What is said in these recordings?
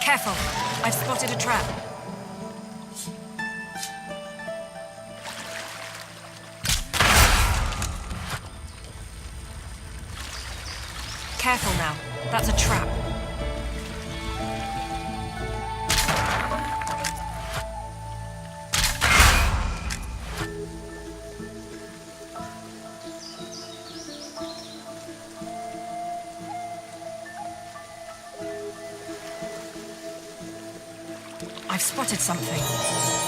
Careful! I've spotted a trap. Careful now. That's a trap. I've spotted something.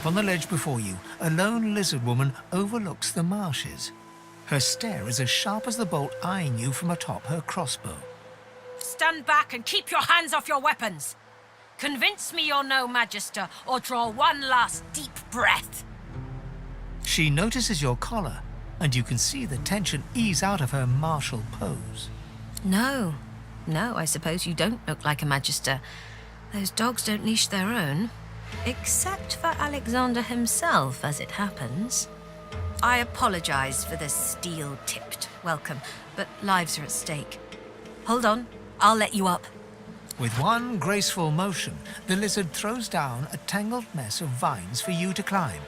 Up on the ledge before you, a lone lizard woman overlooks the marshes. Her stare is as sharp as the bolt eyeing you from atop her crossbow. Stand back and keep your hands off your weapons. Convince me you're no magister, or draw one last deep breath. She notices your collar, and you can see the tension ease out of her martial pose. No, I suppose you don't look like a magister. Those dogs don't leash their own. Except for Alexander himself, as it happens. I apologize for the steel-tipped welcome, but lives are at stake. Hold on, I'll let you up. With one graceful motion, the lizard throws down a tangled mess of vines for you to climb.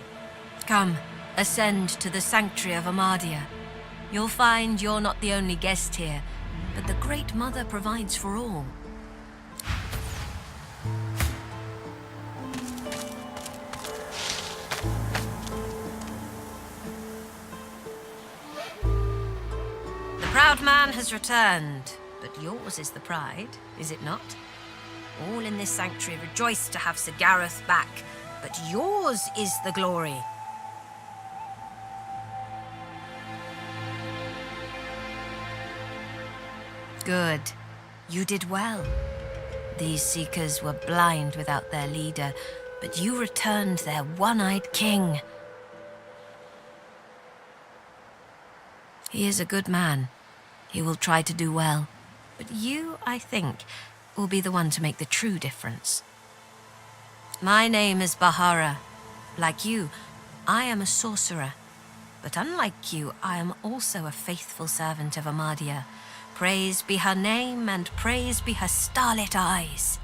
Come, ascend to the sanctuary of Amardia. You'll find you're not the only guest here, but the Great Mother provides for all. The proud man has returned, but yours is the pride, is it not? All in this sanctuary rejoice to have Sir Gareth back, but yours is the glory. Good. You did well. These Seekers were blind without their leader, but you returned their one-eyed king. He is a good man. He will try to do well. But you, I think, will be the one to make the true difference. My name is Bahara. Like you, I am a sorcerer. But unlike you, I am also a faithful servant of Amardia. Praise be her name, and praise be her starlit eyes.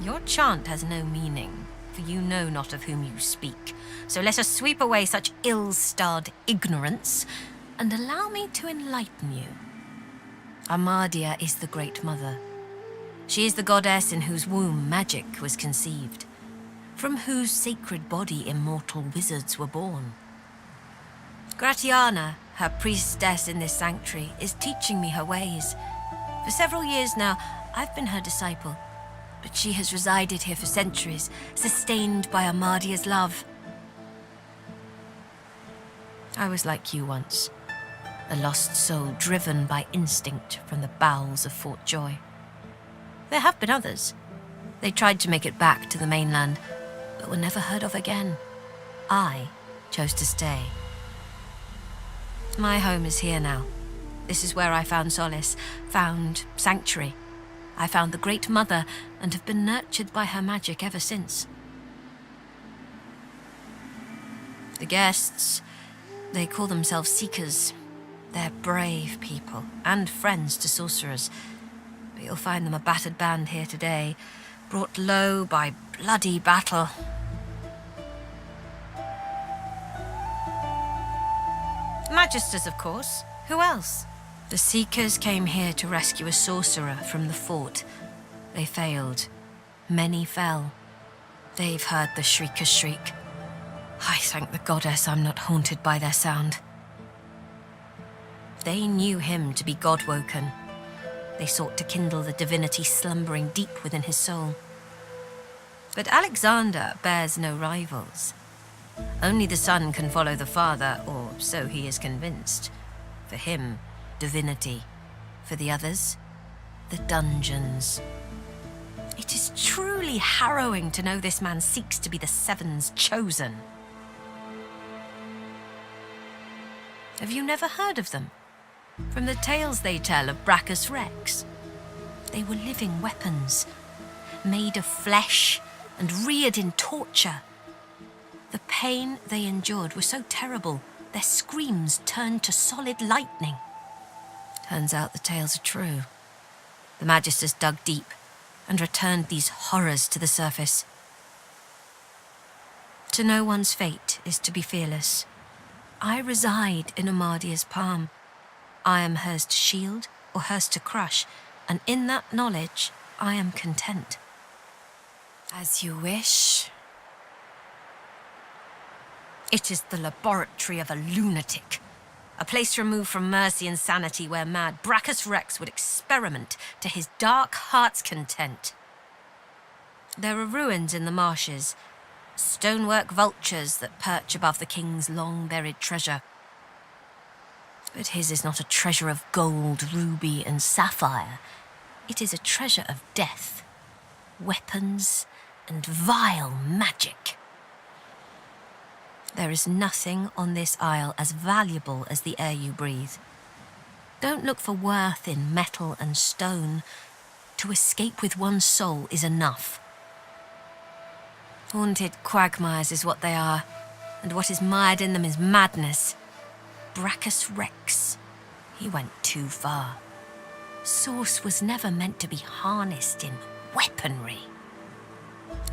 Your chant has no meaning, for you know not of whom you speak. So let us sweep away such ill-starred ignorance, and allow me to enlighten you. Amardia is the Great Mother. She is the goddess in whose womb magic was conceived, from whose sacred body immortal wizards were born. Gratiana, her priestess in this sanctuary, is teaching me her ways. For several years now, I've been her disciple, but she has resided here for centuries, sustained by Amardia's love. I was like you once, a lost soul driven by instinct from the bowels of Fort Joy. There have been others. They tried to make it back to the mainland, but were never heard of again. I chose to stay. My home is here now. This is where I found solace, found sanctuary. I found the Great Mother and have been nurtured by her magic ever since. The guests, they call themselves Seekers. They're brave people and friends to sorcerers. But you'll find them a battered band here today, brought low by bloody battle. Magisters, of course. Who else? The Seekers came here to rescue a sorcerer from the fort. They failed. Many fell. They've heard the Shrieker's shriek. I thank the goddess I'm not haunted by their sound. They knew him to be God-woken. They sought to kindle the divinity slumbering deep within his soul. But Alexander bears no rivals. Only the son can follow the father, or so he is convinced. For him, divinity. For the others, the dungeons. It is truly harrowing to know this man seeks to be the Seven's chosen. Have you never heard of them? From the tales they tell of Brachus Rex. They were living weapons, made of flesh and reared in torture. The pain they endured was so terrible, their screams turned to solid lightning. Turns out the tales are true. The Magisters dug deep and returned these horrors to the surface. To know one's fate is to be fearless. I reside in Amardia's palm. I am hers to shield or hers to crush, and in that knowledge, I am content. As you wish. It is the laboratory of a lunatic. A place removed from mercy and sanity where mad Brachus Rex would experiment to his dark heart's content. There are ruins in the marshes, stonework vultures that perch above the king's long-buried treasure. But his is not a treasure of gold, ruby, and sapphire. It is a treasure of death, weapons, and vile magic. There is nothing on this isle as valuable as the air you breathe. Don't look for worth in metal and stone. To escape with one's soul is enough. Haunted quagmires is what they are, and what is mired in them is madness. Brachus Rex, he went too far. Source was never meant to be harnessed in weaponry.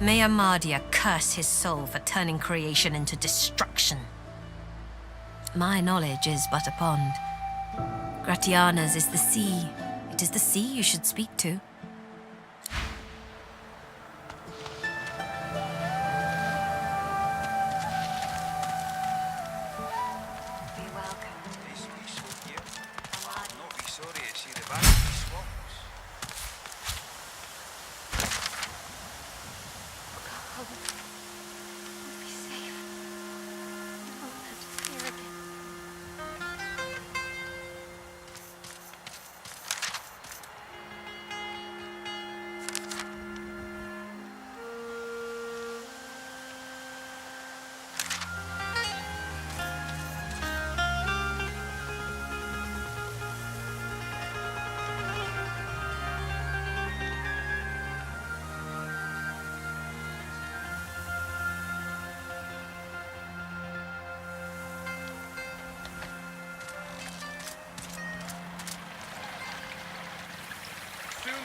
May Amadia curse his soul for turning creation into destruction. My knowledge is but a pond. Gratiana's is the sea. It is the sea you should speak to.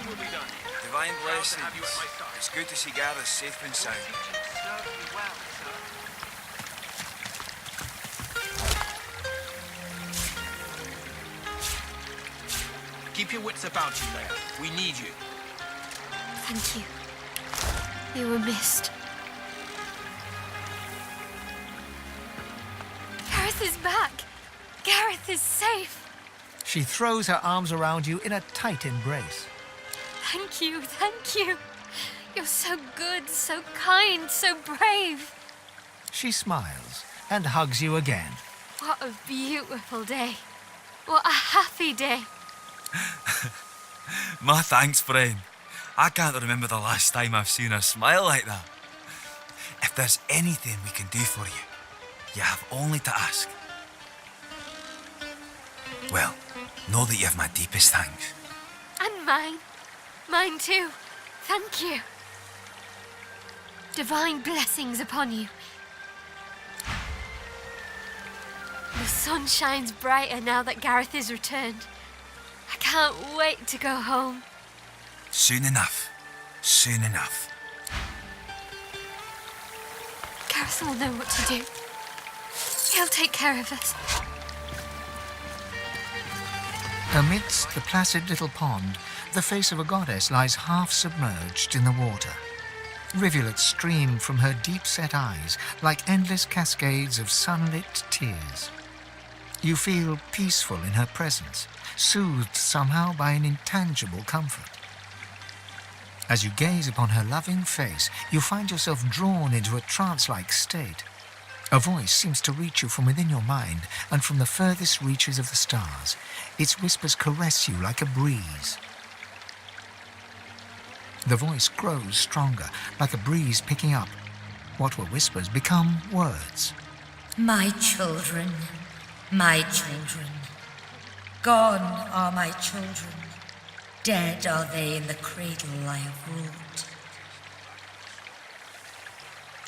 We'll be done. Divine blessings. It's good to see Gareth safe and sound. Keep your wits about you, Leia. We need you. Thank you. You were missed. Gareth is back. Gareth is safe. She throws her arms around you in a tight embrace. Thank you, thank you. You're so good, so kind, so brave. She smiles and hugs you again. What a beautiful day. What a happy day. My thanks, friend. I can't remember the last time I've seen her smile like that. If there's anything we can do for you, you have only to ask. Well, know that you have my deepest thanks. And mine. Mine too. Thank you. Divine blessings upon you. The sun shines brighter now that Gareth is returned. I can't wait to go home. Soon enough. Soon enough. Gareth will know what to do. He'll take care of us. Amidst the placid little pond, the face of a goddess lies half submerged in the water. Rivulets stream from her deep-set eyes like endless cascades of sunlit tears. You feel peaceful in her presence, soothed somehow by an intangible comfort. As you gaze upon her loving face, you find yourself drawn into a trance-like state. A voice seems to reach you from within your mind and from the furthest reaches of the stars. Its whispers caress you like a breeze. The voice grows stronger, like a breeze picking up. What were whispers become words. My children, gone are my children, dead are they in the cradle I have ruled.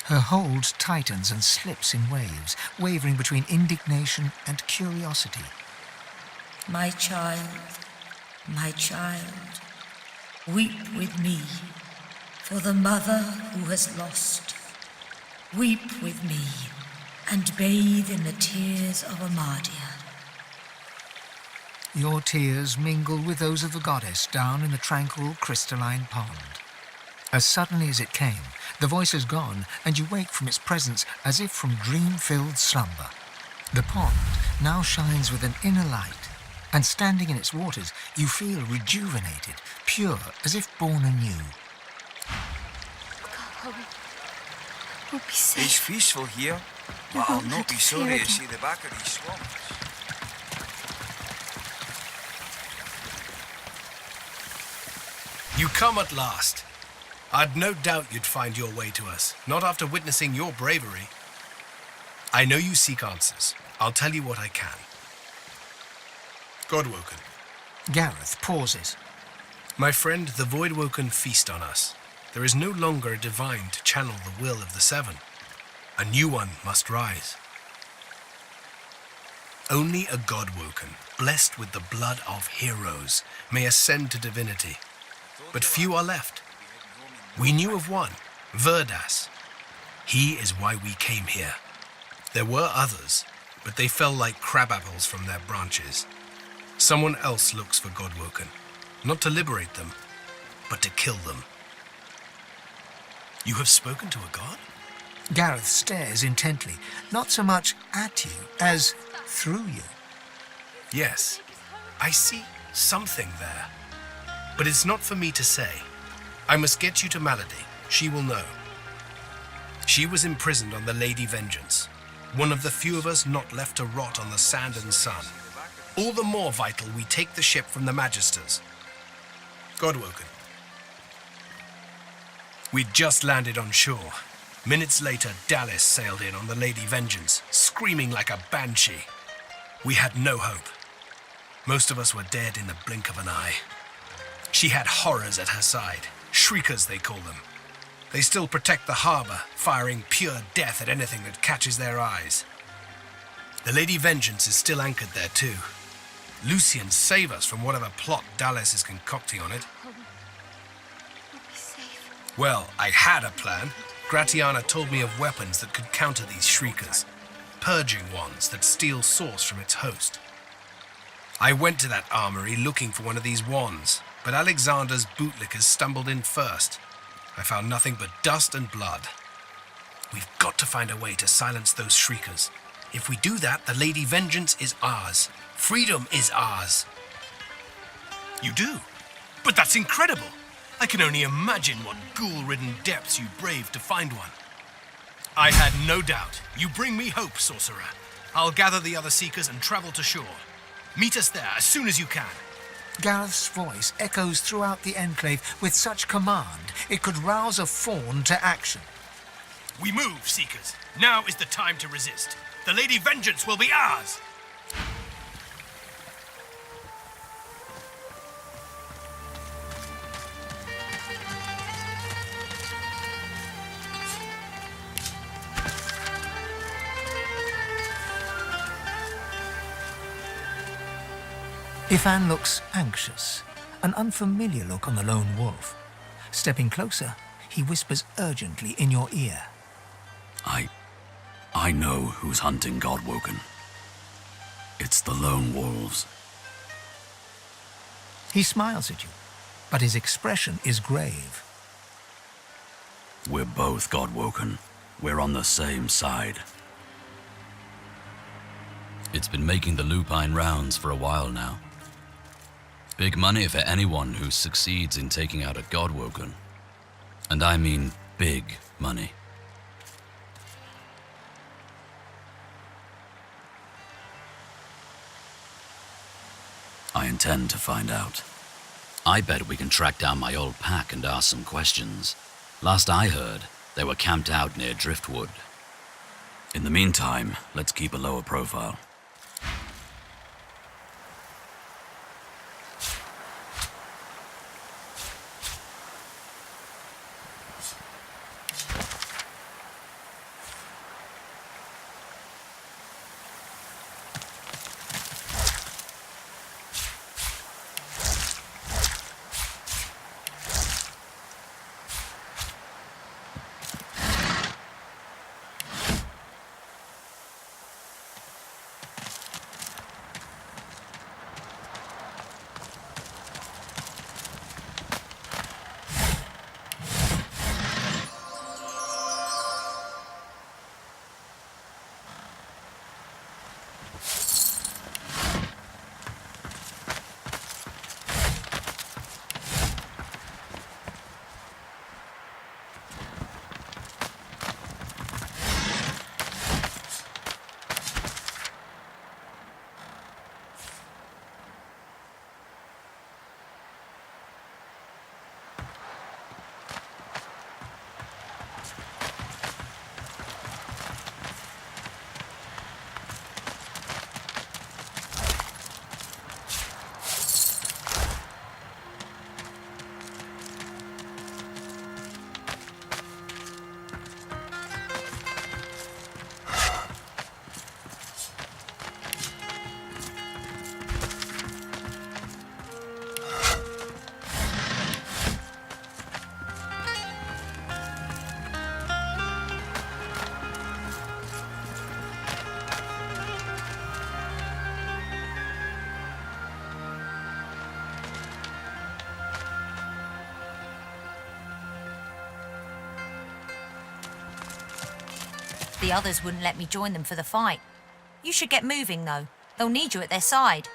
Her hold tightens and slips in waves, wavering between indignation and curiosity. My child, weep with me for the mother who has lost. Weep with me and bathe in the tears of Amadia. Your tears mingle with those of the goddess down in the tranquil crystalline pond. As suddenly as it came, the voice is gone, and you wake from its presence as if from dream-filled slumber. The pond now shines with an inner light, and standing in its waters, you feel rejuvenated, pure, as if born anew. Go home. We'll be It's safe. peaceful here, We but I'll won't not have be to fear sorry to again. see the back of these swamps. You come at last. I'd no doubt you'd find your way to us, not after witnessing your bravery. I know you seek answers. I'll tell you what I can. Godwoken. Gareth pauses. My friend, the Voidwoken feast on us. There is no longer a divine to channel the will of the Seven. A new one must rise. Only a Godwoken, blessed with the blood of heroes, may ascend to divinity. But few are left. We knew of one, Verdas. He is why we came here. There were others, but they fell like crabapples from their branches. Someone else looks for Godwoken, not to liberate them, but to kill them. You have spoken to a god? Gareth stares intently, not so much at you as through you. Yes, I see something there. But it's not for me to say. I must get you to Malady. She will know. She was imprisoned on the Lady Vengeance, one of the few of us not left to rot on the sand and sun. All the more vital we take the ship from the Magisters. Godwoken. We'd just landed on shore. Minutes later, Dallas sailed in on the Lady Vengeance, screaming like a banshee. We had no hope. Most of us were dead in the blink of an eye. She had horrors at her side, shriekers they call them. They still protect the harbor, firing pure death at anything that catches their eyes. The Lady Vengeance is still anchored there too. Lucian, save us from whatever plot Dallas is concocting on it. We'll be safe. Well, I had a plan. Gratiana told me of weapons that could counter these shriekers. Purging ones that steal source from its host. I went to that armory looking for one of these wands, but Alexander's bootlickers stumbled in first. I found nothing but dust and blood. We've got to find a way to silence those shriekers. If we do that, the Lady Vengeance is ours. Freedom is ours. You do? But that's incredible. I can only imagine what ghoul-ridden depths you braved to find one. I had no doubt. You bring me hope, sorcerer. I'll gather the other seekers and travel to shore. Meet us there as soon as you can. Gareth's voice echoes throughout the enclave with such command it could rouse a fawn to action. We move, seekers. Now is the time to resist. The Lady Vengeance will be ours. Ifan looks anxious, an unfamiliar look on the lone wolf. Stepping closer, he whispers urgently in your ear. I know who's hunting Godwoken. It's the lone wolves. He smiles at you, but his expression is grave. We're both Godwoken. We're on the same side. It's been making the lupine rounds for a while now. Big money for anyone who succeeds in taking out a Godwoken. And I mean big money. I intend to find out. I bet we can track down my old pack and ask some questions. Last I heard, they were camped out near Driftwood. In the meantime, let's keep a lower profile. The others wouldn't let me join them for the fight. You should get moving, though. They'll need you at their side.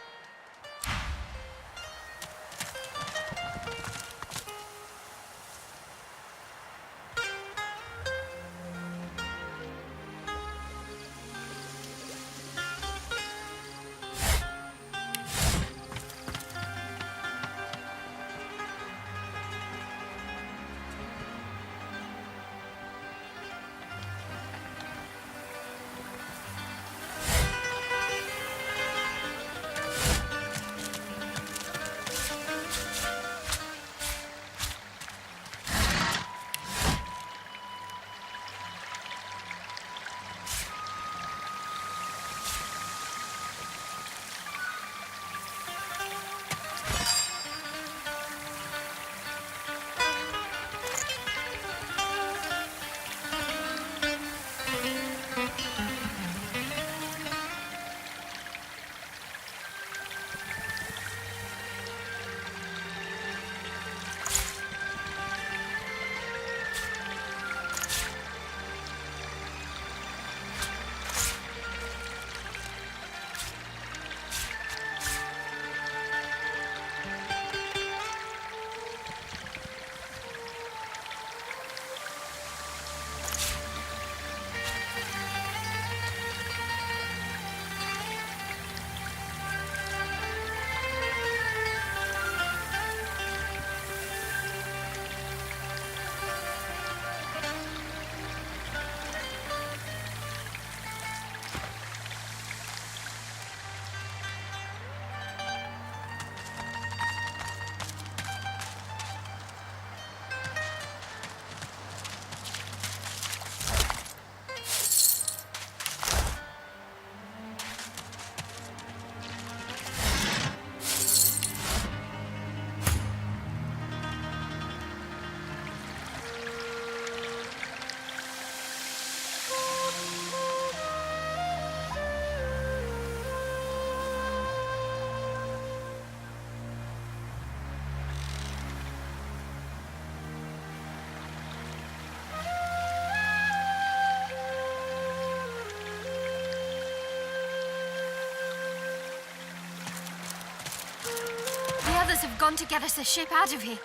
The others have gone to get us a ship out of here.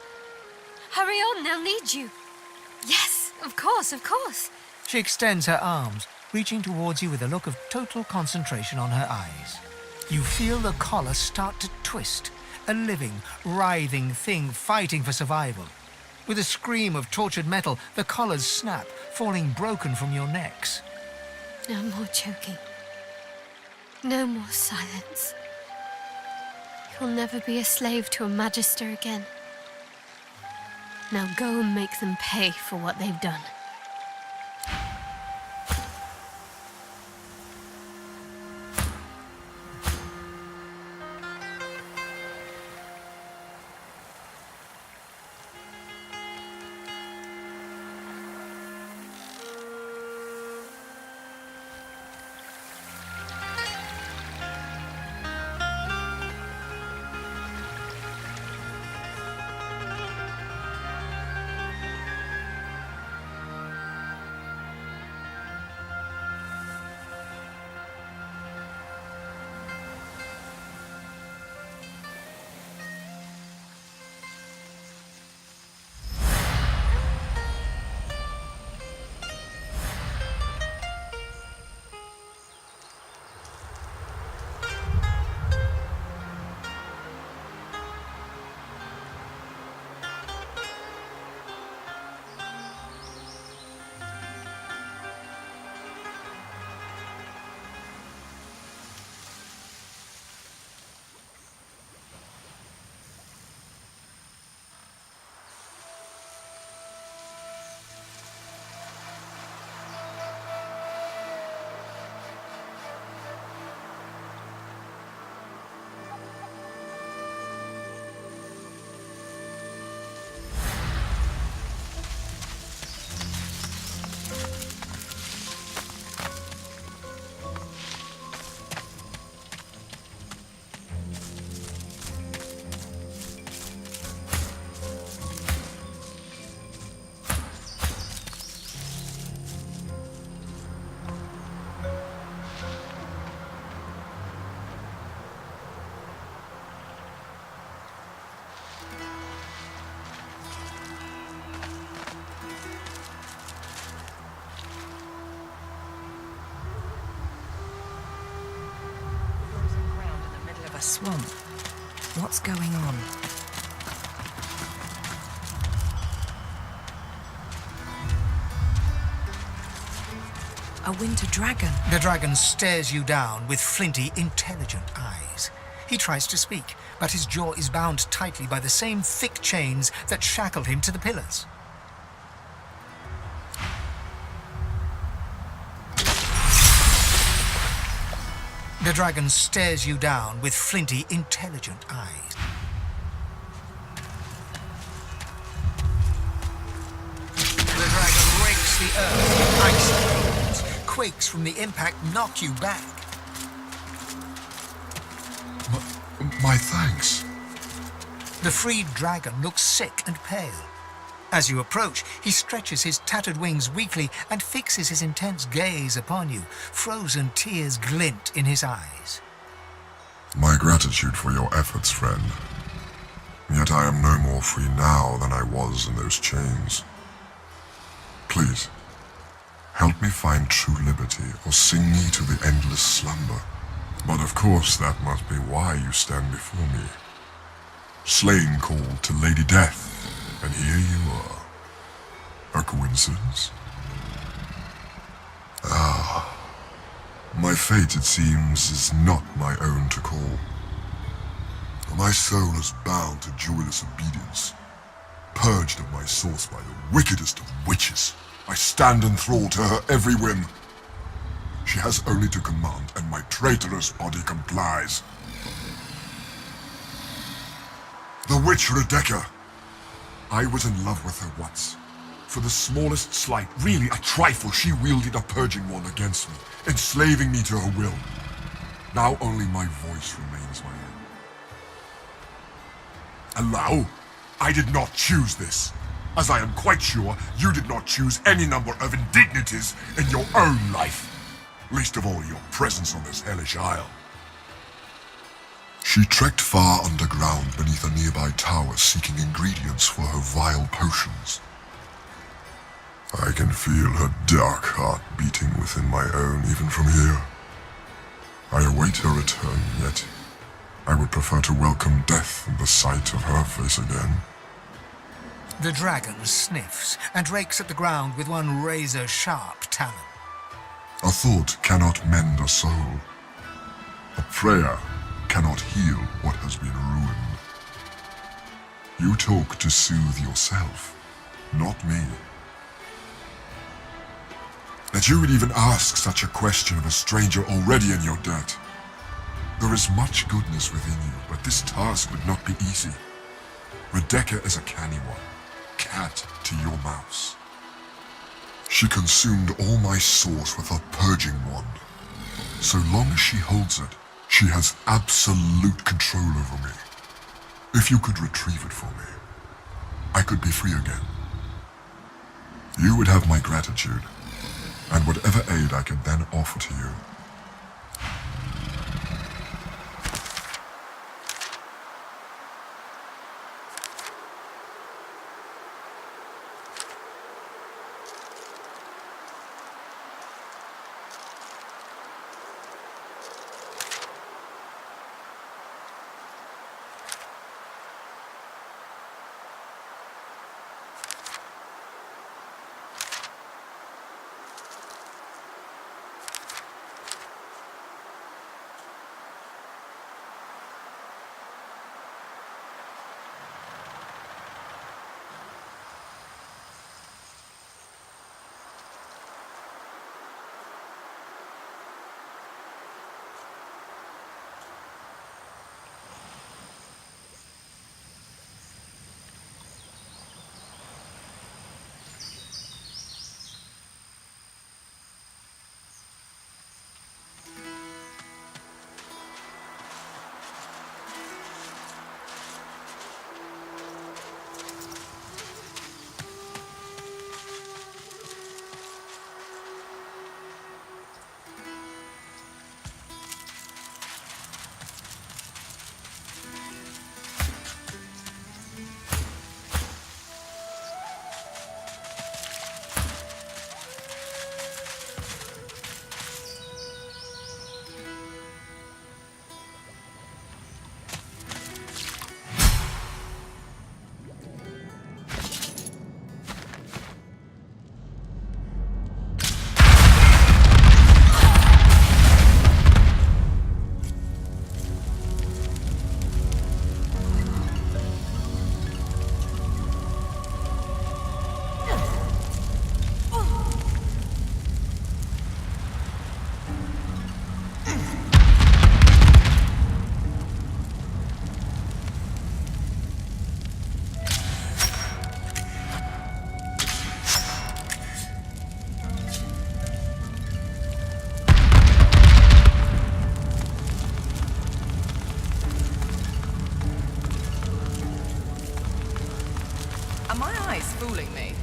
Hurry on, they'll need you. Yes, of course, of course. She extends her arms, reaching towards you with a look of total concentration on her eyes. You feel the collar start to twist, a living, writhing thing fighting for survival. With a scream of tortured metal, the collars snap, falling broken from your necks. No more choking. No more silence. You'll never be a slave to a magister again. Now go and make them pay for what they've done. swamp. What's going on? A winter dragon. The dragon stares you down with flinty, intelligent eyes. He tries to speak, but his jaw is bound tightly by the same thick chains that shackle him to the pillars. The dragon stares you down with flinty, intelligent eyes. The dragon rakes the earth, ice cold, quakes from the impact, knock you back. My thanks. The freed dragon looks sick and pale. As you approach, he stretches his tattered wings weakly and fixes his intense gaze upon you. Frozen tears glint in his eyes. My gratitude for your efforts, friend. Yet I am no more free now than I was in those chains. Please, help me find true liberty, or sing me to the endless slumber. But of course that must be why you stand before me. Slane called to Lady Death, and here you are. A coincidence? Ah, my fate, it seems, is not my own to call. My soul is bound to joyless obedience. Purged of my source by the wickedest of witches, I stand enthralled to her every whim. She has only to command, and my traitorous body complies. The witch Rebecca. I was in love with her once. For the smallest slight, really a trifle, she wielded a purging wand against me, enslaving me to her will. Now only my voice remains my own. Allow, I did not choose this, as I am quite sure you did not choose any number of indignities in your own life, least of all your presence on this hellish isle. She trekked far underground beneath a nearby tower seeking ingredients for her vile potions. I can feel her dark heart beating within my own even from here. I await her return, yet I would prefer to welcome death in the sight of her face again. The dragon sniffs and rakes at the ground with one razor-sharp talon. A thought cannot mend a soul. A prayer cannot heal what has been ruined. You talk to soothe yourself, not me. That you would even ask such a question of a stranger already in your debt. There is much goodness within you, but this task would not be easy. Rebecca is a canny one, cat to your mouse. She consumed all my source with her purging wand. So long as she holds it, she has absolute control over me. If you could retrieve it for me, I could be free again. You would have my gratitude, and whatever aid I could then offer to you. Are my eyes fooling me?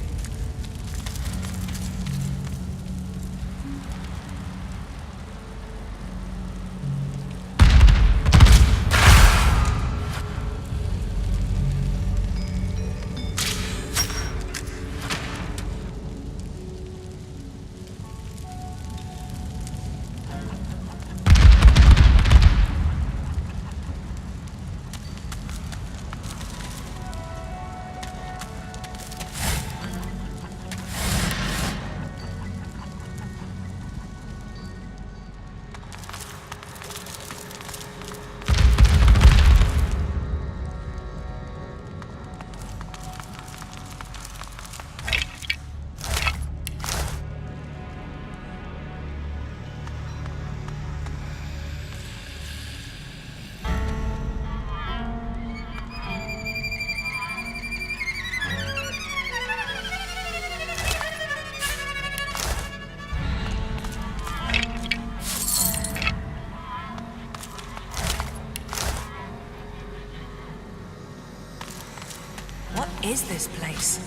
What is this place?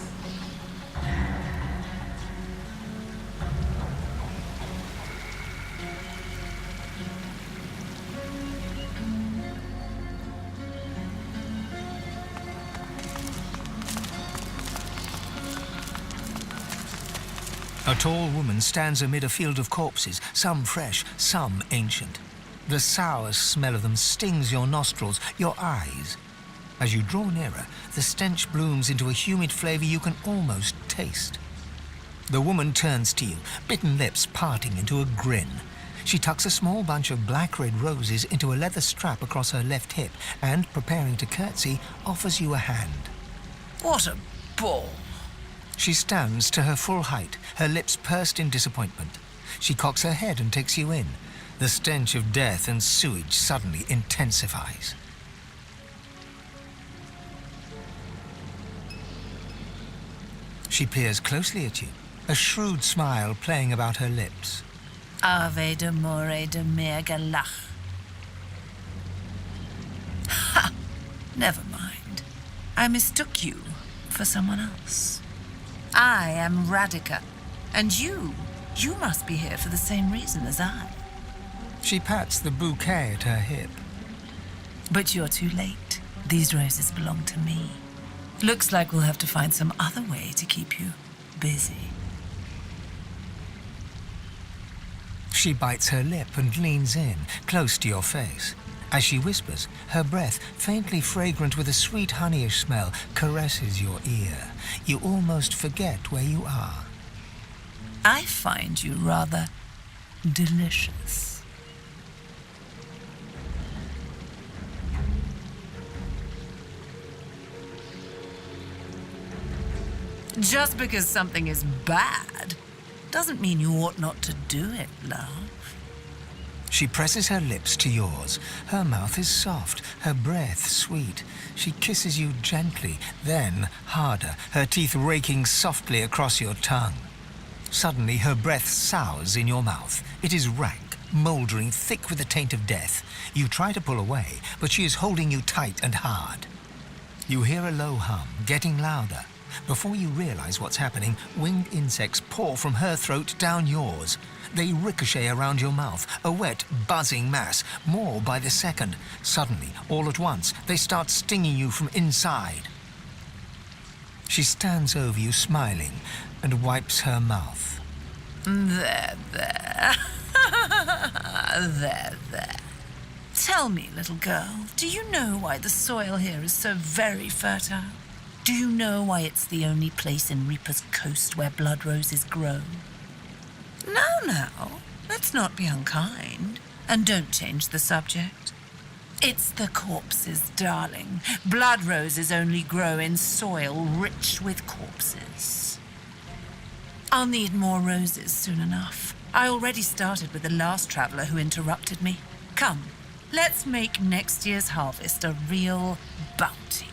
A tall woman stands amid a field of corpses, some fresh, some ancient. The sour smell of them stings your nostrils, your eyes. As you draw nearer, the stench blooms into a humid flavor you can almost taste. The woman turns to you, bitten lips parting into a grin. She tucks a small bunch of black-red roses into a leather strap across her left hip and, preparing to curtsy, offers you a hand. What a bore. She stands to her full height, her lips pursed in disappointment. She cocks her head and takes you in. The stench of death and sewage suddenly intensifies. She peers closely at you, a shrewd smile playing about her lips. Ave de more de mergalach. Ha! Never mind. I mistook you for someone else. I am Radica, and you must be here for the same reason as I. She pats the bouquet at her hip. But you're too late. These roses belong to me. Looks like we'll have to find some other way to keep you busy. She bites her lip and leans in, close to your face. As she whispers, her breath, faintly fragrant with a sweet honeyish smell, caresses your ear. You almost forget where you are. I find you rather delicious. Just because something is bad doesn't mean you ought not to do it, love. She presses her lips to yours. Her mouth is soft, her breath sweet. She kisses you gently, then harder, her teeth raking softly across your tongue. Suddenly, her breath sours in your mouth. It is rank, mouldering, thick with the taint of death. You try to pull away, but she is holding you tight and hard. You hear a low hum, getting louder. Before you realize what's happening, winged insects pour from her throat down yours. They ricochet around your mouth, a wet, buzzing mass, more by the second. Suddenly, all at once, they start stinging you from inside. She stands over you, smiling, and wipes her mouth. There. There. Tell me, little girl, do you know why the soil here is so very fertile? Do you know why it's the only place in Reaper's Coast where blood roses grow? Now, let's not be unkind, and don't change the subject. It's the corpses, darling. Blood roses only grow in soil rich with corpses. I'll need more roses soon enough. I already started with the last traveler who interrupted me. Come, let's make next year's harvest a real bounty.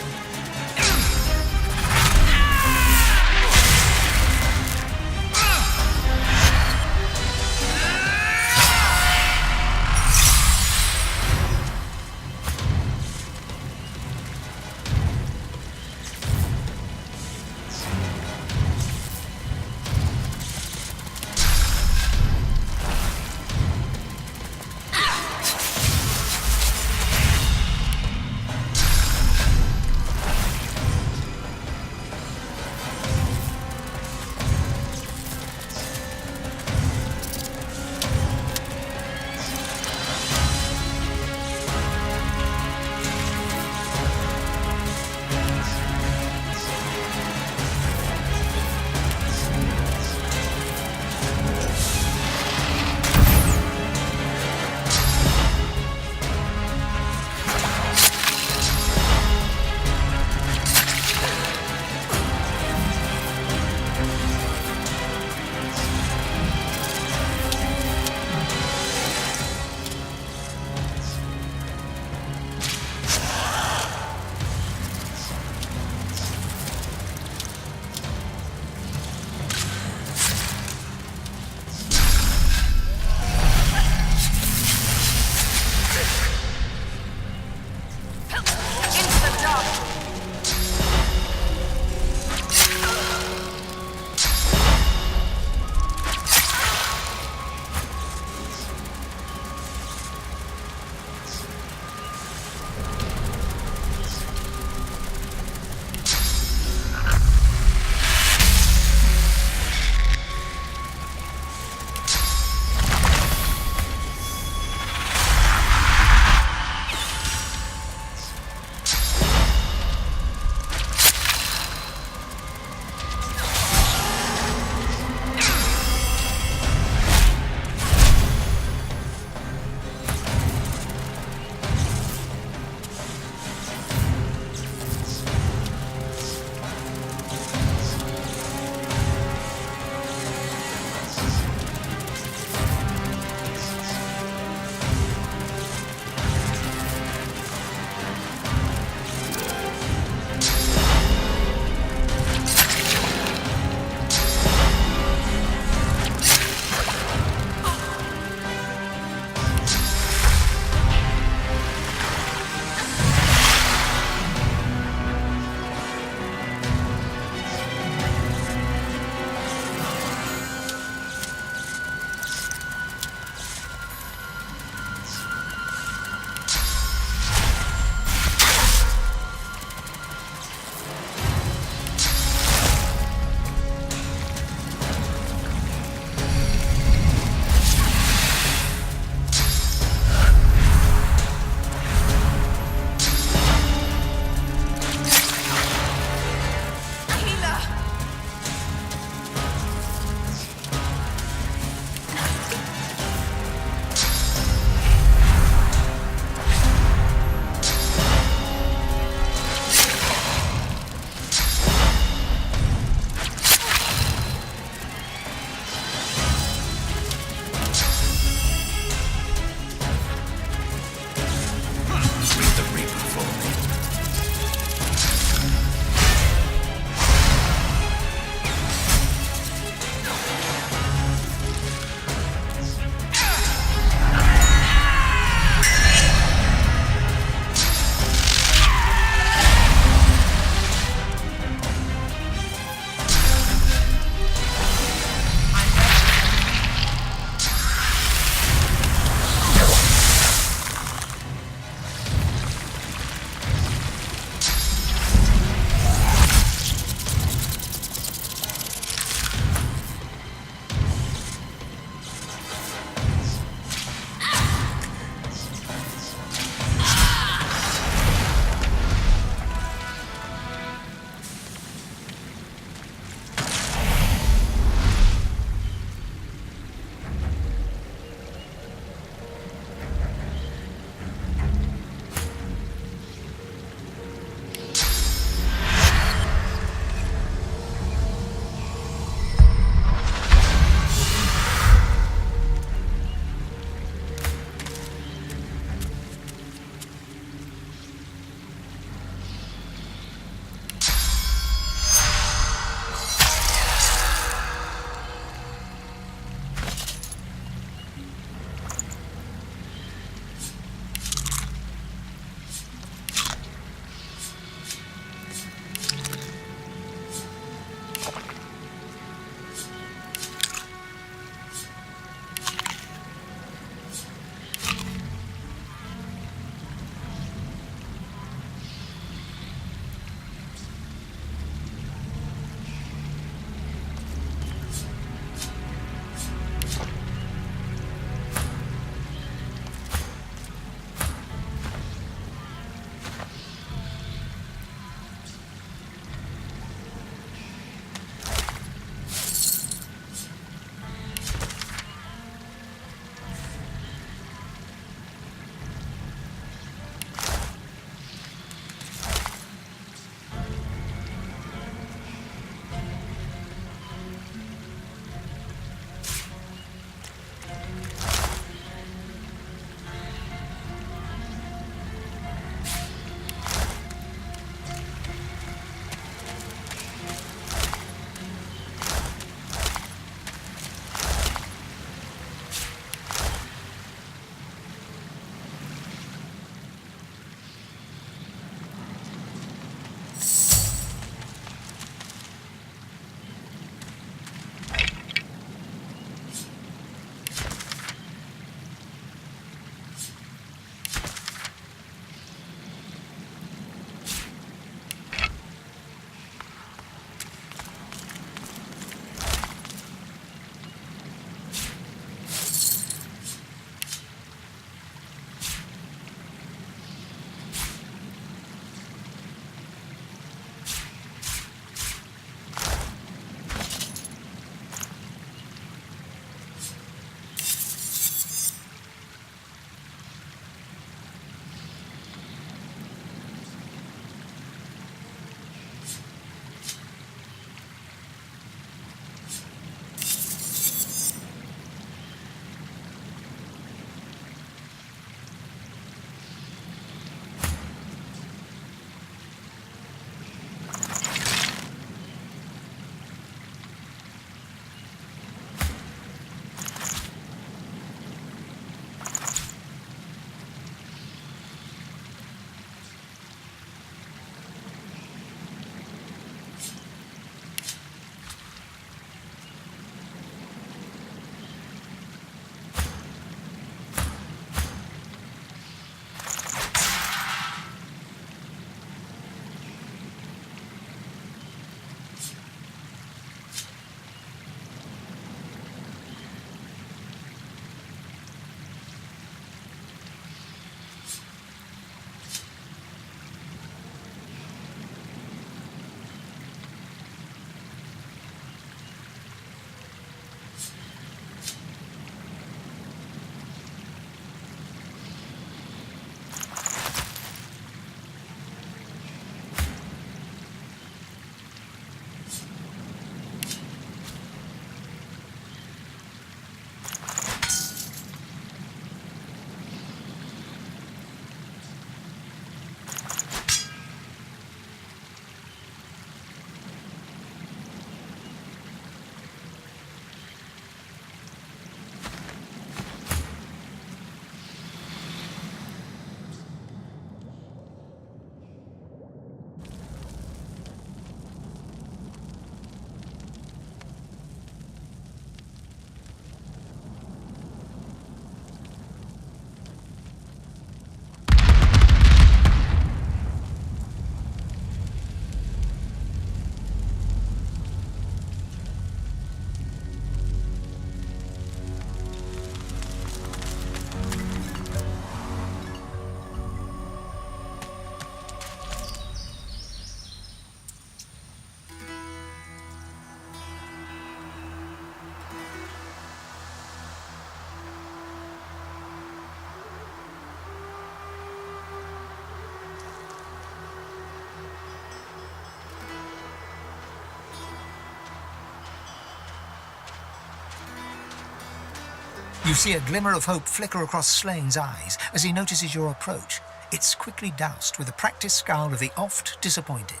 You see a glimmer of hope flicker across Slane's eyes as he notices your approach. It's quickly doused with the practiced scowl of the oft disappointed.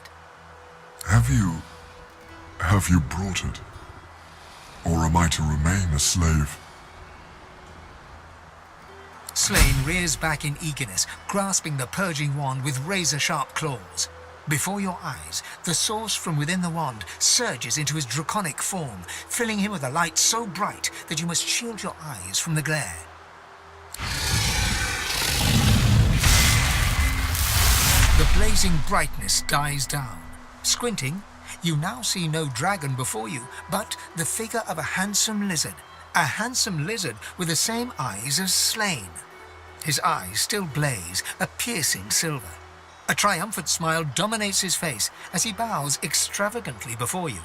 Have you brought it? Or am I to remain a slave? Slane rears back in eagerness, grasping the purging wand with razor-sharp claws. Before your eyes, the source from within the wand surges into his draconic form, filling him with a light so bright that you must shield your eyes from the glare. The blazing brightness dies down. Squinting, you now see no dragon before you, but the figure of a handsome lizard. A handsome lizard with the same eyes as Slane. His eyes still blaze, a piercing silver. A triumphant smile dominates his face as he bows extravagantly before you.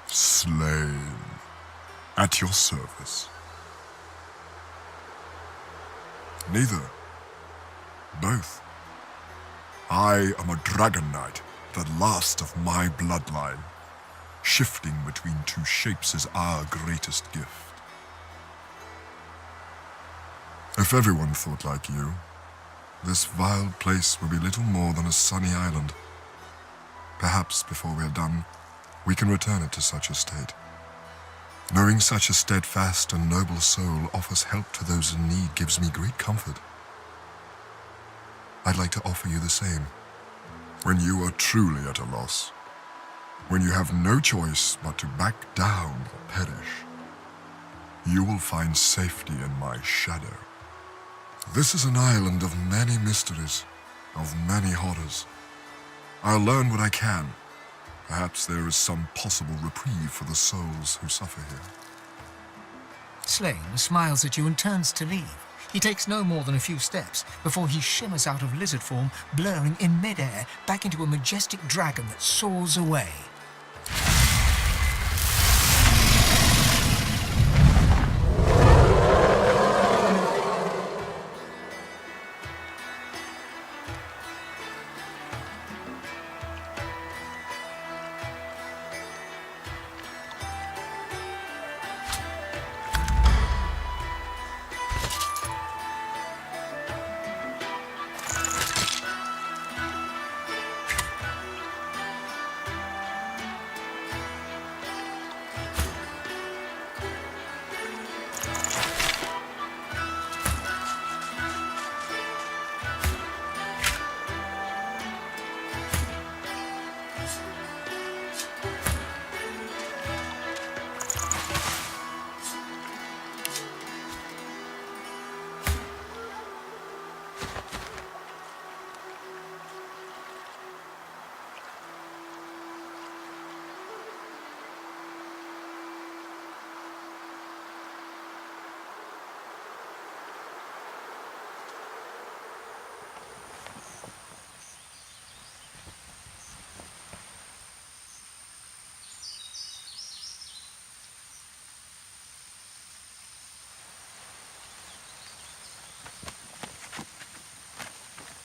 Slane, at your service. Neither. Both. I am a dragon knight, the last of my bloodline. Shifting between two shapes is our greatest gift. If everyone thought like you, this vile place will be little more than a sunny island. Perhaps before we're done, we can return it to such a state. Knowing such a steadfast and noble soul offers help to those in need gives me great comfort. I'd like to offer you the same. When you are truly at a loss, when you have no choice but to back down or perish, you will find safety in my shadow. This is an island of many mysteries, of many horrors. I'll learn what I can. Perhaps there is some possible reprieve for the souls who suffer here. Slane smiles at you and turns to leave. He takes no more than a few steps before he shimmers out of lizard form, blurring in mid-air back into a majestic dragon that soars away.